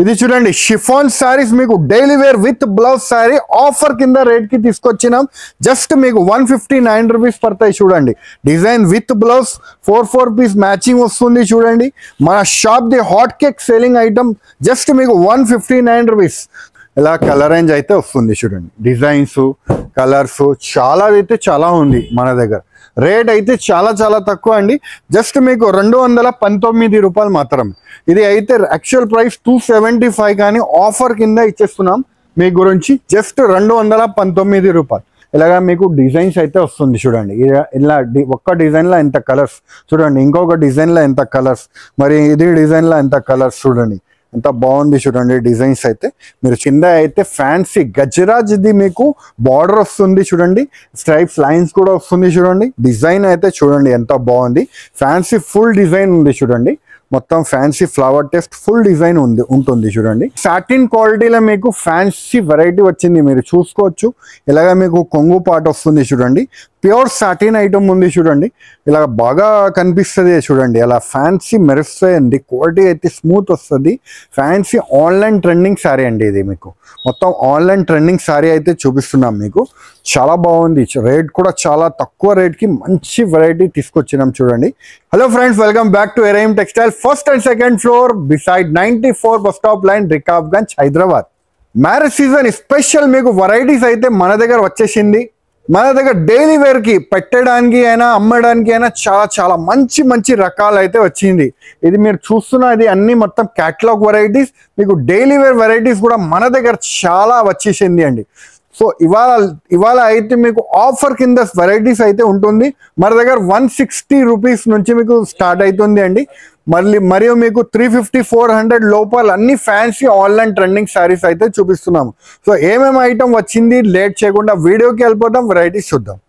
ఇది చూడండి షిఫాన్ సారీస్ మీకు daily wear with blouse sari offer కింద రేట్ కి తీసుకొచ్చినాం. జస్ట్ మీకు 159 రూపీస్ పడతాయి. చూడండి design with blouse 4 piece matching వస్తుంది. చూడండి మన షాప్ ది hot cake selling item just మీకు 159 రూపీస్. ఇలా కలర్ రేంజ్ అయితే వస్తుంది. చూడండి డిజైన్స్ కలర్స్ చాలా అయితే చాలా ఉంది మన దగ్గర. రేట్ అయితే చాలా చాలా తక్కువ అండి. జస్ట్ మీకు 219 రూపాయలు మాత్రం. ఇది అయితే యాక్చువల్ ప్రైస్ 275 కానీ ఆఫర్ కింద ఇచ్చేస్తున్నాం మీ గురించి జస్ట్ 219 రూపాయలు. ఇలాగా మీకు డిజైన్స్ అయితే వస్తుంది. చూడండి ఇలా ఒక్క డిజైన్లో ఎంత కలర్స్, చూడండి ఇంకొక డిజైన్లో ఎంత కలర్స్, మరి ఇది డిజైన్లో ఎంత కలర్స్. చూడండి ఎంత బాగుంది. చూడండి డిజైన్స్ అయితే మీరు కింద అయితే ఫ్యాన్సీ గజరాజ్ది మీకు బార్డర్ వస్తుంది. చూడండి స్ట్రైప్స్ లైన్స్ కూడా వస్తుంది. చూడండి డిజైన్ అయితే చూడండి ఎంత బాగుంది. ఫ్యాన్సీ ఫుల్ డిజైన్ ఉంది. చూడండి మొత్తం fancy flower test full design ఉంటుంది. చూడండి సాటిన్ క్వాలిటీలో మీకు ఫ్యాన్సీ వెరైటీ వచ్చింది. మీరు చూసుకోవచ్చు. ఇలాగ మీకు కొంగు పార్ట్ వస్తుంది. చూడండి ప్యూర్ సాటిన్ ఐటమ్ ఉంది. చూడండి ఇలా బాగా కనిపిస్తుంది. చూడండి అలా ఫ్యాన్సీ మెరుస్తాయండి. క్వాలిటీ అయితే స్మూత్ వస్తుంది. ఫ్యాన్సీ ఆన్లైన్ ట్రెండింగ్ శారీ అండి. ఇది మీకు మొత్తం ఆన్లైన్ ట్రెండింగ్ శారీ అయితే చూపిస్తున్నాం మీకు. చాలా బాగుంది. రేట్ కూడా చాలా తక్కువ రేట్కి మంచి వెరైటీ తీసుకొచ్చినాం. చూడండి. Hello friends, welcome back to ఎరైమ్ textile, first and second floor beside 94 bus stop line, Rikabganj, Hyderabad. Marriage season special మీకు వెరైటీస్ అయితే మన దగ్గర వచ్చేసింది. మన దగ్గర డైలీ వేర్ కి పెట్టడానికి అయినా అమ్మడానికి అయినా చాలా చాలా మంచి మంచి రకాలు అయితే వచ్చింది. ఇది మీరు చూస్తున్నది అన్ని మొత్తం క్యాటలాగ్ వెరైటీస్. మీకు డైలీ వేర్ వెరైటీస్ కూడా మన దగ్గర చాలా వచ్చేసింది అండి. సో ఇవాళ అయితే మీకు ఆఫర్ కింద వెరైటీస్ అయితే ఉంటుంది. మన దగ్గర 160 రూపీస్ నుంచి మీకు స్టార్ట్ అవుతుంది అండి. మరియు మీకు 350-400 లోపల అన్ని ఫ్యాన్సీ ఆన్లైన్ ట్రెండింగ్ శారీస్ అయితే చూపిస్తున్నాము. సో ఏమేమి ఐటమ్ వచ్చింది లేట్ చేయకుండా వీడియోకి వెళ్ళిపోతాం, వెరైటీస్ చూద్దాం.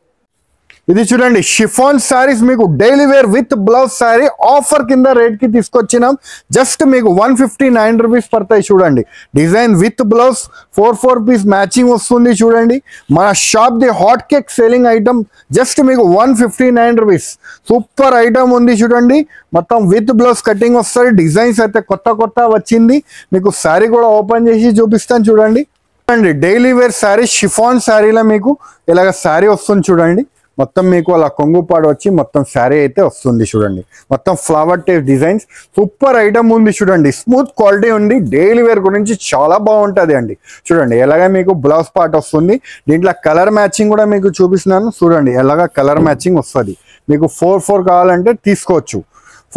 ఇది చూడండి షిఫాన్ సారీస్ మీకు daily wear with blouse sari offer కింద రేట్ కి తీసుకొచ్చినాం. జస్ట్ మీకు 159 రూపీస్ పడతాయి. చూడండి design with blouse 4 piece matching వస్తుంది. చూడండి మన షాప్ ది hot cake selling item just మీకు 159 రూపీస్. సూపర్ ఐటమ్ ఉంది. చూడండి మొత్తం విత్ బ్లౌజ్ కటింగ్ వస్తుంది. డిజైన్స్ అయితే కొత్త వచ్చింది. మీకు శారీ కూడా ఓపెన్ చేసి చూపిస్తాను. చూడండి డైలీ వేర్ శారీ షిఫాన్ శారీలో మీకు ఇలాగ శారీ వస్తుంది. చూడండి మొత్తం మీకు అలా కొంగుపాడు వచ్చి మొత్తం శారీ అయితే వస్తుంది. చూడండి మొత్తం flower type designs super item ఉంది. చూడండి స్మూత్ క్వాలిటీ ఉంది. డైలీ వేర్ గురించి చాలా బాగుంటుంది అండి. చూడండి ఎలాగ మీకు బ్లౌజ్ పార్ట్ వస్తుంది. దీంట్లో కలర్ మ్యాచింగ్ కూడా మీకు చూపిస్తున్నాను. చూడండి ఎలాగ కలర్ మ్యాచింగ్ వస్తుంది. మీకు 4 కావాలంటే తీసుకోవచ్చు.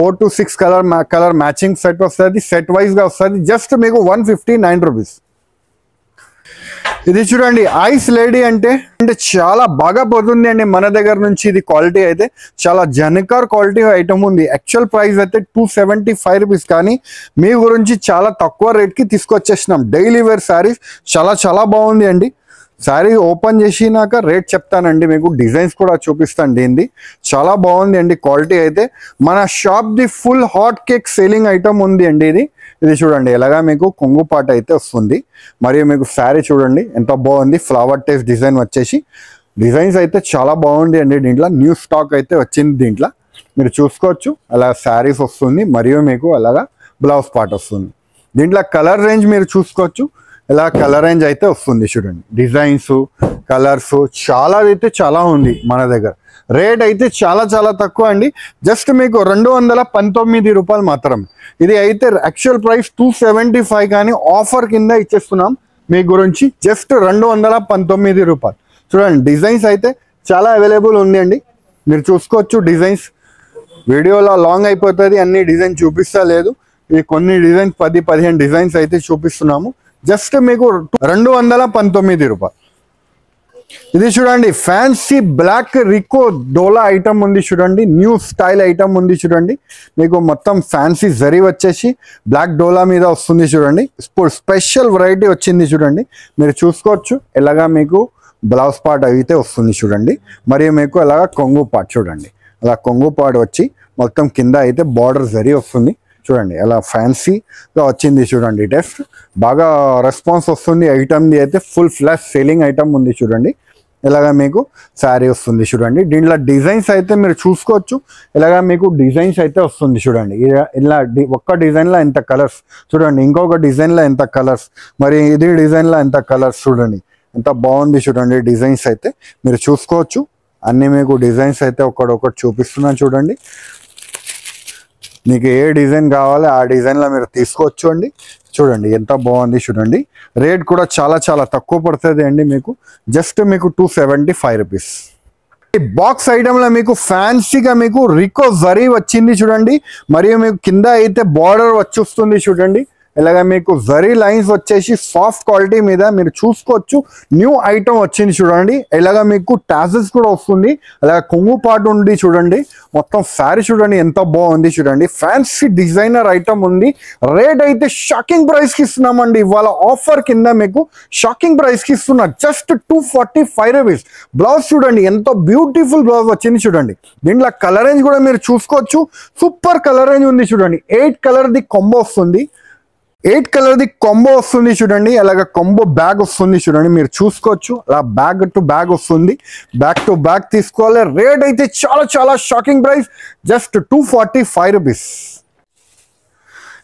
4 to 6 కలర్ మ్యాచింగ్ సెట్ వస్తుంది. సెట్ వైజ్ గా వస్తుంది. జస్ట్ మీకు 159 రూపీస్. ఇది చూడండి ఐస్ లేడీ అంటే చాలా బాగా పోతుంది అండి మన దగ్గర నుంచి. ఇది క్వాలిటీ అయితే చాలా జనకార్ క్వాలిటీ ఐటమ్ ఉంది. యాక్చువల్ ప్రైస్ అయితే 275 రూపీస్ కానీ మీ గురించి చాలా తక్కువ రేట్కి తీసుకొచ్చేసినాం. డైలీ వేర్ శారీస్ చాలా చాలా బాగుంది అండి. శారీ ఓపెన్ చేసినాక రేట్ చెప్తానండి. మీకు డిజైన్స్ కూడా చూపిస్తాను. దీనిది చాలా బాగుంది అండి. క్వాలిటీ అయితే మన షాప్ ది full hot cake selling item ఉంది అండి. ఇది చూడండి ఎలాగా మీకు కొంగు పాట అయితే వస్తుంది. మరియు మీకు శారీ చూడండి ఎంత బాగుంది. ఫ్లవర్ టైప్ డిజైన్ వచ్చేసి డిజైన్స్ అయితే చాలా బాగుంది అండి. దీంట్లో న్యూ స్టాక్ అయితే వచ్చింది. దీంట్లో మీరు చూసుకోవచ్చు. అలా శారీస్ వస్తుంది. మరియు మీకు అలాగా బ్లౌజ్ పార్ట్ వస్తుంది. దీంట్లో కలర్ రేంజ్ మీరు చూసుకోవచ్చు. ఇలా కలర్ రేంజ్ అయితే వస్తుంది. చూడండి డిజైన్స్ కలర్స్ చాలా అయితే చాలా ఉంది మన దగ్గర. రేట్ అయితే చాలా చాలా తక్కువ అండి. జస్ట్ మీకు 219 రూపాయలు మాత్రం. ఇది అయితే యాక్చువల్ ప్రైస్ 275 కానీ ఆఫర్ కింద ఇచ్చేస్తున్నాం మీ గురించి జస్ట్ 219 రూపాయలు. చూడండి డిజైన్స్ అయితే చాలా అవైలబుల్ ఉంది అండి. మీరు చూసుకోవచ్చు. డిజైన్స్ వీడియోలో లాంగ్ అయిపోతుంది. అన్ని డిజైన్ చూపిస్తా లేదు. ఇది కొన్ని డిజైన్స్ 10-15 డిజైన్స్ అయితే చూపిస్తున్నాము. జస్ట్ మీకు 219 రూపాయలు. ఇది చూడండి ఫ్యాన్సీ బ్లాక్ రికో డోలా ఐటమ్ ఉంది. చూడండి న్యూ స్టైల్ ఐటమ్ ఉంది. చూడండి మీకు మొత్తం ఫ్యాన్సీ జరీ వచ్చేసి బ్లాక్ డోలా మీద వస్తుంది. చూడండి స్పెషల్ వెరైటీ వచ్చింది. చూడండి మీరు చూసుకోవచ్చు. ఎలాగా మీకు బ్లౌజ్ పార్ట్ అయితే వస్తుంది. చూడండి మరియు మీకు ఎలాగా కొంగు పార్ట్ చూడండి. అలా కొంగు పార్ట్ వచ్చి మొత్తం కింద అయితే బార్డర్ జరీ వస్తుంది. చూడండి అలా ఫ్యాన్సీగా వచ్చింది. చూడండి టెస్ట్ బాగా రెస్పాన్స్ వస్తుంది. ఐటమ్ది అయితే ఫుల్ ఫ్లాష్ సేలింగ్ ఐటమ్ ఉంది. చూడండి ఇలాగా మీకు శారీ వస్తుంది చూడండి. దీంట్లో డిజైన్స్ అయితే మీరు చూసుకోవచ్చు. ఇలాగా మీకు డిజైన్స్ అయితే వస్తుంది చూడండి. ఇలా ఒక్క డిజైన్లో ఎంత కలర్స్ చూడండి, ఇంకొక డిజైన్లో ఎంత కలర్స్, మరి ఇది డిజైన్లో ఎంత కలర్స్ చూడండి, ఎంత బాగుంది చూడండి. డిజైన్స్ అయితే మీరు చూసుకోవచ్చు. అన్నీ మీకు డిజైన్స్ అయితే ఒకటి చూపిస్తున్నాను చూడండి. మీకు ఏ డిజైన్ కావాలో ఆ డిజైన్లో మీరు తీసుకోవచ్చు అండి. చూడండి ఎంత బాగుంది చూడండి. రేట్ కూడా చాలా చాలా తక్కువ పడుతుంది అండి మీకు. జస్ట్ మీకు 275 రూపీస్. ఈ బాక్స్ ఐటమ్లో మీకు ఫ్యాన్సీగా మీకు రికో జరీ వచ్చింది చూడండి. మరియు మీకు కింద అయితే బార్డర్ వచ్చేస్తుంది చూడండి. ఇలాగ మీకు జరీ లైన్స్ వచ్చేసి సాఫ్ట్ క్వాలిటీ మీద మీరు చూసుకోవచ్చు. న్యూ ఐటమ్ వచ్చింది చూడండి. ఇలాగ మీకు టాజల్స్ కూడా వస్తుంది. అలాగ కొంగు పాటు ఉంది చూడండి. మొత్తం శారీ చూడండి ఎంత బాగుంది చూడండి. ఫ్యాన్సీ డిజైనర్ ఐటమ్ ఉంది. రేట్ అయితే షాకింగ్ ప్రైస్కి ఇస్తున్నామండి. ఇవాళ ఆఫర్ కింద మీకు షాకింగ్ ప్రైస్కి ఇస్తున్నా. Just 245 rupees. బ్లౌజ్ చూడండి ఎంత బ్యూటిఫుల్ బ్లౌజ్ వచ్చింది చూడండి. దీంట్లో కలర్ రేంజ్ కూడా మీరు చూసుకోవచ్చు. సూపర్ కలర్ రేంజ్ ఉంది చూడండి. 8 కలర్ది కాంబో వస్తుంది. 8 కలర్ది కాంబో వస్తుంది చూడండి. అలాగే కాంబో బ్యాగ్ వస్తుంది చూడండి. మీరు చూసుకోవచ్చు. అలా బ్యాగ్ టు బ్యాగ్ వస్తుంది. బ్యాగ్ టు బ్యాగ్ తీసుకోవాలి. రేట్ అయితే చాలా చాలా షాకింగ్ ప్రైస్. Just 245 rupees.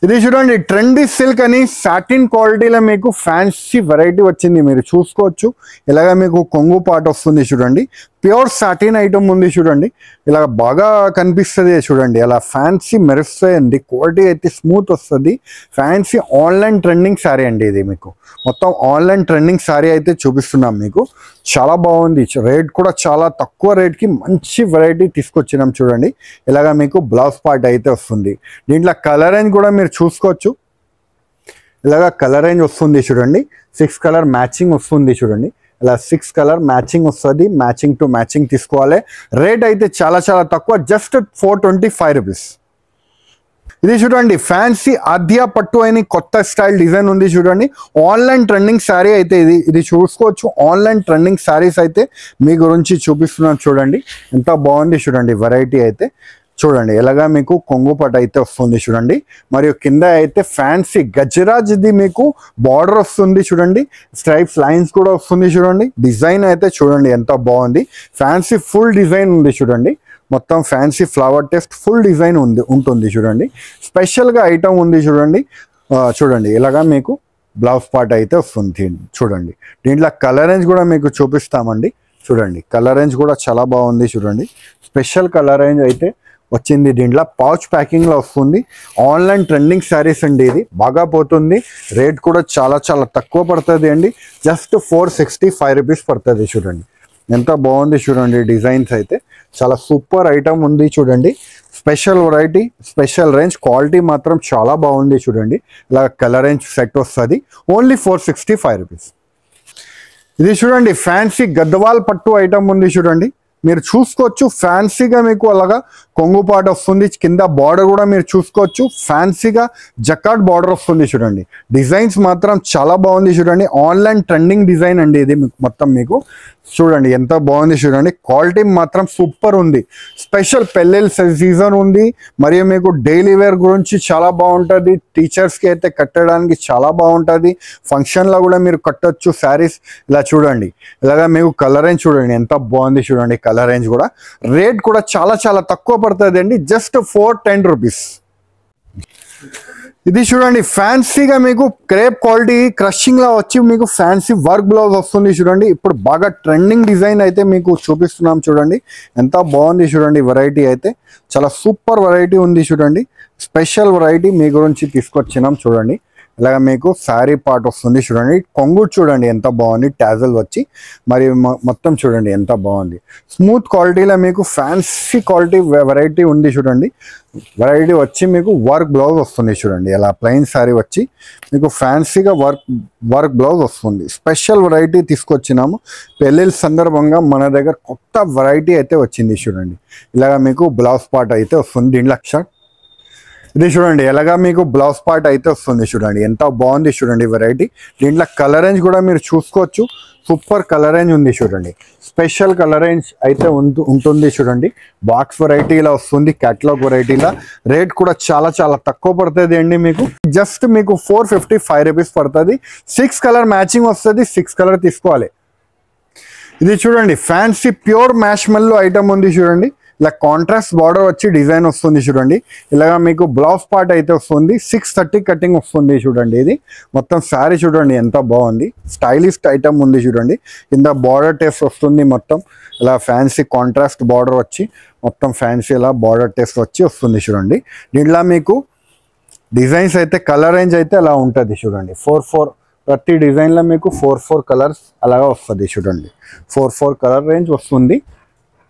ఇది చూడండి ట్రెండీ సిల్క్ అని సాటిన్ క్వాలిటీలో మీకు ఫ్యాన్సీ వెరైటీ వచ్చింది. మీరు చూసుకోవచ్చు. ఇలాగ మీకు కొంగు పాట వస్తుంది చూడండి. ప్యూర్ సాటిన్ ఐటమ్ ఉంది చూడండి. ఇలా బాగా కనిపిస్తుంది చూడండి. అలా ఫ్యాన్సీ మెరుస్తాయండి. క్వాలిటీ అయితే స్మూత్ వస్తుంది. ఫ్యాన్సీ ఆన్లైన్ ట్రెండింగ్ శారీ అండి. ఇది మీకు మొత్తం ఆన్లైన్ ట్రెండింగ్ శారీ అయితే చూపిస్తున్నాం మీకు. చాలా బాగుంది. రేట్ కూడా చాలా తక్కువ రేట్కి మంచి వెరైటీ తీసుకొచ్చినాం చూడండి. ఇలాగ మీకు బ్లౌజ్ పార్ట్ అయితే వస్తుంది. దీంట్లో కలర్ రేంజ్ కూడా మీరు చూసుకోవచ్చు. ఇలాగ కలర్ రేంజ్ వస్తుంది చూడండి. 6 కలర్ మ్యాచింగ్ వస్తుంది చూడండి. ఇలా 6 కలర్ మ్యాచింగ్ వస్తుంది. మ్యాచింగ్ టు మ్యాచింగ్ తీసుకోవాలి. రేట్ అయితే చాలా చాలా తక్కువ. Just 425 rupees. ఇది చూడండి ఫ్యాన్సీ ఆద్య పట్టు అని కొత్త స్టైల్ డిజైన్ ఉంది చూడండి. ఆన్లైన్ ట్రెండింగ్ శారీ అయితే ఇది చూసుకోవచ్చు. ఆన్లైన్ ట్రెండింగ్ శారీస్ అయితే మీ గురించి చూపిస్తున్నాను చూడండి. ఎంత బాగుంది చూడండి వెరైటీ అయితే. చూడండి ఎలాగా మీకు కొంగు పట్టు అయితే వస్తుంది చూడండి. మరియు కింద అయితే ఫ్యాన్సీ గజరాజ్ది మీకు బార్డర్ వస్తుంది చూడండి. స్ట్రైప్స్ లైన్స్ కూడా వస్తుంది చూడండి. డిజైన్ అయితే చూడండి ఎంత బాగుంది. ఫ్యాన్సీ ఫుల్ డిజైన్ ఉంది చూడండి. మొత్తం fancy flower test full design ఉంటుంది చూడండి. స్పెషల్గా ఐటమ్ ఉంది చూడండి. చూడండి ఇలాగా మీకు బ్లౌజ్ పార్ట్ అయితే వస్తుంది చూడండి. దీంట్లో కలర్ రేంజ్ కూడా మీకు చూపిస్తామండి. చూడండి కలర్ రేంజ్ కూడా చాలా బాగుంది చూడండి. స్పెషల్ కలర్ రేంజ్ అయితే వచ్చింది. దీంట్లో పౌచ్ ప్యాకింగ్లో వస్తుంది. ఆన్లైన్ ట్రెండింగ్ శారీస్ అండి. ఇది బాగా పోతుంది. రేట్ కూడా చాలా చాలా తక్కువ పడుతుంది అండి. జస్ట్ 465 రూపీస్ పడుతుంది చూడండి. ఎంత బాగుంది చూడండి. డిజైన్స్ అయితే చాలా సూపర్ ఐటమ్ ఉంది చూడండి. Special variety, special range, quality మాత్రం చాలా బాగుంది చూడండి. ఇలా కలర్ రేంజ్ సెట్ వస్తుంది. Only 465 rupees. ఇది చూడండి ఫ్యాన్సీ గద్వాల్ పట్టు ఐటమ్ ఉంది చూడండి. మీరు చూసుకోవచ్చు. ఫ్యాన్సీగా మీకు అలాగా కొంగు పాట వస్తుంది. కింద బార్డర్ కూడా మీరు చూసుకోవచ్చు. ఫ్యాన్సీగా జకాట్ బార్డర్ వస్తుంది చూడండి. డిజైన్స్ మాత్రం చాలా బాగుంది చూడండి. ఆన్లైన్ ట్రెండింగ్ డిజైన్ అండి ఇది మొత్తం మీకు. చూడండి ఎంత బాగుంది చూడండి. క్వాలిటీ మాత్రం సూపర్ ఉంది. స్పెషల్ పెళ్ళిళ్ళ సీజన్ ఉంది. మరియు మీకు డైలీ వేర్ గురించి చాలా బాగుంటుంది. టీచర్స్కి అయితే కట్టడానికి చాలా బాగుంటుంది. ఫంక్షన్లో కూడా మీరు కట్టొచ్చు శారీస్. ఇలా చూడండి. ఇలాగా మీకు కలర్ రేంజ్ చూడండి ఎంత బాగుంది చూడండి. కలర్ రేంజ్ కూడా రేట్ కూడా చాలా చాలా తక్కువ పడుతుంది అండి. Just 410 rupees. ఇది చూడండి ఫ్యాన్సీగా మీకు క్రేప్ క్వాలిటీ క్రషింగ్ లా వచ్చి మీకు ఫ్యాన్సీ వర్క్ బ్లౌజ్ వస్తుంది చూడండి. ఇప్పుడు బాగా ట్రెండింగ్ డిజైన్ అయితే మీకు చూపిస్తున్నాం చూడండి. ఎంత బాగుంది చూడండి. వెరైటీ అయితే చాలా సూపర్ వెరైటీ ఉంది చూడండి. స్పెషల్ వెరైటీ మీ గురించి తీసుకొచ్చినాం చూడండి. ఇలాగ మీకు శారీ పార్ట్ వస్తుంది చూడండి. కొంగు చూడండి ఎంత బాగుంది. టాజల్ వచ్చి మరి మొత్తం చూడండి ఎంత బాగుంది. స్మూత్ క్వాలిటీలో మీకు ఫ్యాన్సీ క్వాలిటీ వెరైటీ ఉంది చూడండి. వెరైటీ వచ్చి మీకు వర్క్ బ్లౌజ్ వస్తుంది చూడండి. ఇలా ప్లెయిన్ శారీ వచ్చి మీకు ఫ్యాన్సీగా వర్క్ బ్లౌజ్ వస్తుంది. స్పెషల్ వెరైటీ తీసుకొచ్చినాము. పెళ్ళిళ్ళ సందర్భంగా మన దగ్గర కొత్త వెరైటీ అయితే వచ్చింది చూడండి. ఇలాగ మీకు బ్లౌజ్ పార్ట్ అయితే వస్తుంది. దీంట్లో ఇది చూడండి ఎలాగా మీకు బ్లౌజ్ పార్ట్ అయితే వస్తుంది చూడండి. ఎంత బాగుంది చూడండి వెరైటీ. దీంట్లో కలర్ రేంజ్ కూడా మీరు చూసుకోవచ్చు. సూపర్ కలర్ రేంజ్ ఉంది చూడండి. స్పెషల్ కలర్ రేంజ్ అయితే ఉంటుంది చూడండి. బాక్స్ వెరైటీలా వస్తుంది. క్యాటలాగ్ వెరైటీలా. రేట్ కూడా చాలా చాలా తక్కువ పడుతుంది అండి మీకు. జస్ట్ మీకు 455 రూపీస్ పడుతుంది. 6 కలర్ మ్యాచింగ్ వస్తుంది. 6 కలర్ తీసుకోవాలి. ఇది చూడండి ఫ్యాన్సీ ప్యూర్ మ్యాష్మెల్లో ఐటమ్ ఉంది చూడండి. ఇలా కాంట్రాస్ట్ బార్డర్ వచ్చి డిజైన్ వస్తుంది చూడండి. ఇలాగా మీకు బ్లౌజ్ పార్ట్ అయితే వస్తుంది. 630 కటింగ్ వస్తుంది చూడండి. ఇది మొత్తం శారీ చూడండి ఎంత బాగుంది. స్టైలిష్ ఐటమ్ ఉంది చూడండి. కింద బార్డర్ టెస్ట్ వస్తుంది మొత్తం. ఇలా ఫ్యాన్సీ కాంట్రాస్ట్ బార్డర్ వచ్చి మొత్తం ఫ్యాన్సీ ఇలా బార్డర్ టెస్ట్ వచ్చి వస్తుంది చూడండి. దీంట్లో మీకు డిజైన్స్ అయితే కలర్ రేంజ్ అయితే అలా ఉంటుంది చూడండి. 4 ప్రతి డిజైన్లో మీకు 4 కలర్స్ అలాగా వస్తుంది చూడండి. 4 కలర్ రేంజ్ వస్తుంది.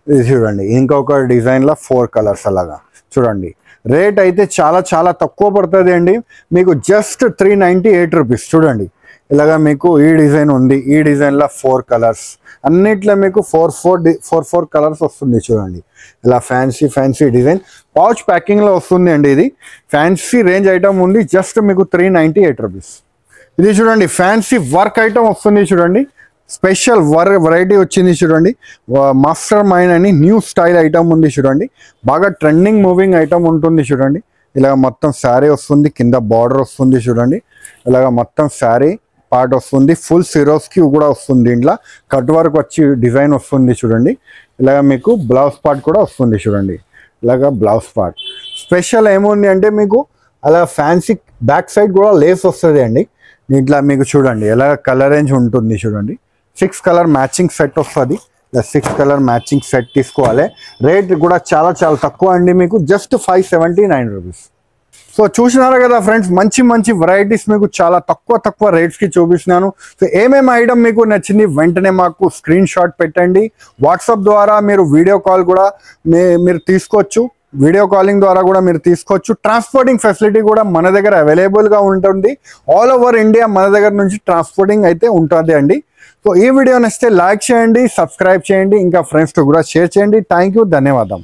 ఇది చూడండి ఇంకొక డిజైన్లో 4 కలర్స్ అలాగా చూడండి. రేట్ అయితే చాలా చాలా తక్కువ పడుతుంది అండి మీకు. జస్ట్ 398 రూపీస్ చూడండి. ఇలాగా మీకు ఈ డిజైన్ ఉంది. ఈ డిజైన్లో 4 కలర్స్ అన్నిట్లో మీకు 4 కలర్స్ వస్తుంది చూడండి. ఇలా ఫ్యాన్సీ డిజైన్ పౌచ్ ప్యాకింగ్లో వస్తుంది అండి. ఇది ఫ్యాన్సీ రేంజ్ ఐటమ్ ఉంది. జస్ట్ మీకు 398 రూపీస్. ఇది చూడండి ఫ్యాన్సీ వర్క్ ఐటమ్ వస్తుంది చూడండి. స్పెషల్ వెరైటీ వచ్చింది చూడండి. మాస్టర్ మైండ్ అని న్యూ స్టైల్ ఐటమ్ ఉంది చూడండి. బాగా ట్రెండింగ్ మూవింగ్ ఐటమ్ ఉంటుంది చూడండి. ఇలాగ మొత్తం శారీ వస్తుంది. కింద బార్డర్ వస్తుంది చూడండి. ఇలాగ మొత్తం శారీ పార్ట్ వస్తుంది. ఫుల్ సిరోస్కి కూడా వస్తుంది. దీంట్లో కట్ వర్క్ వచ్చి డిజైన్ వస్తుంది చూడండి. ఇలాగ మీకు బ్లౌజ్ పార్ట్ కూడా వస్తుంది చూడండి. ఇలాగ బ్లౌజ్ పార్ట్ స్పెషల్ ఏముంది అంటే మీకు అలా ఫ్యాన్సీ బ్యాక్ సైడ్ కూడా లేస్ వస్తుంది అండి. దీంట్లో మీకు చూడండి ఎలా కలర్ రేంజ్ ఉంటుంది చూడండి. 6 కలర్ మ్యాచింగ్ సెట్ వస్తుంది. 6 కలర్ మ్యాచింగ్ సెట్ తీసుకోవాలి. రేట్ కూడా చాలా చాలా తక్కువ అండి మీకు. Just 579 rupees. సో చూసినారు కదా ఫ్రెండ్స్, మంచి వెరైటీస్ మీకు చాలా తక్కువ రేట్స్కి చూపిస్తున్నాను. సో ఏమేమి ఐటమ్ మీకు నచ్చింది వెంటనే మాకు స్క్రీన్ షాట్ పెట్టండి. వాట్సాప్ ద్వారా మీరు వీడియో కాల్ కూడా మీరు తీసుకోవచ్చు. వీడియో కాలింగ్ ద్వారా కూడా మీరు తీసుకోవచ్చు. ట్రాన్స్పోర్టింగ్ ఫెసిలిటీ కూడా మన దగ్గర అవైలబుల్గా ఉంటుంది. ఆల్ ఓవర్ ఇండియా మన దగ్గర నుంచి ట్రాన్స్పోర్టింగ్ అయితే ఉంటుంది అండి. సో ఈ వీడియో నచ్చితే లైక్ చేయండి, సబ్స్క్రైబ్ చేయండి, ఇంకా ఫ్రెండ్స్తో కూడా షేర్ చేయండి. థ్యాంక్ యూ, ధన్యవాదం.